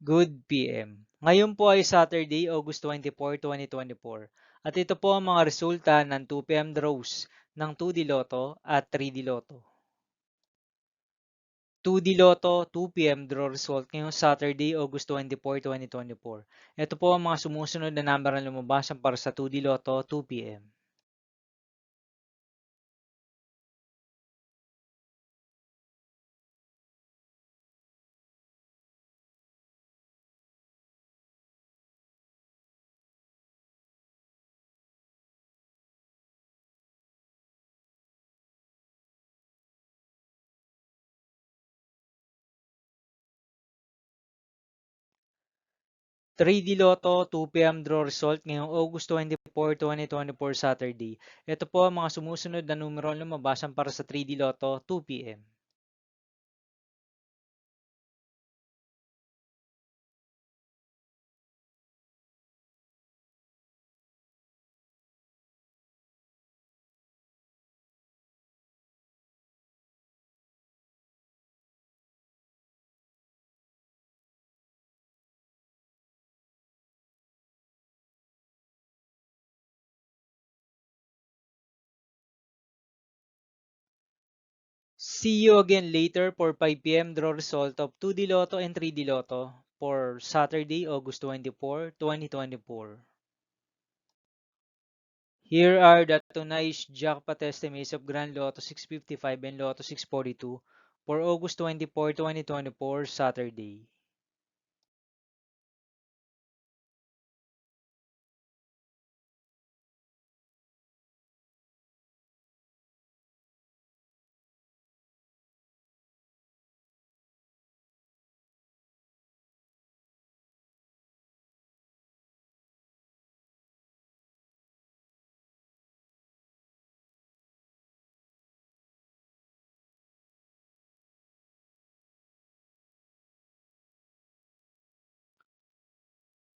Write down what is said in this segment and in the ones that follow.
Good PM. Ngayon po ay Saturday, August 24, 2024. At ito po ang mga resulta ng 2 PM draws ng 2D Lotto at 3D Lotto. 2D Lotto 2 PM draw result ngayong Saturday, August 24, 2024. Ito po ang mga sumusunod na number na lumabasan para sa 2D Lotto 2 PM. 3D Lotto 2 PM draw result ngayong August 24, 2024 Saturday. Ito po ang mga sumusunod na numero na lumabasan para sa 3D Lotto 2 PM. See you again later for 5 PM draw result of 2D Lotto and 3D Lotto for Saturday, August 24, 2024. Here are the tonight's jackpot estimates of Grand Lotto 655 and Lotto 642 for August 24, 2024, Saturday.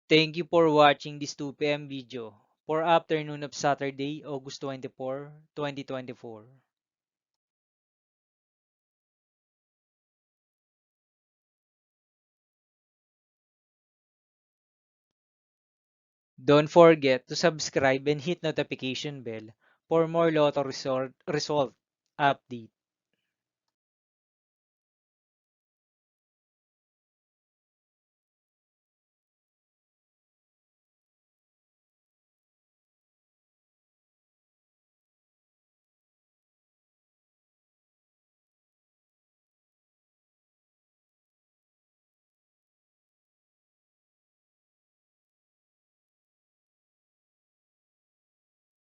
Thank you for watching this 2 PM video for afternoon of Saturday, August 24, 2024. Don't forget to subscribe and hit notification bell for more Lotto result update.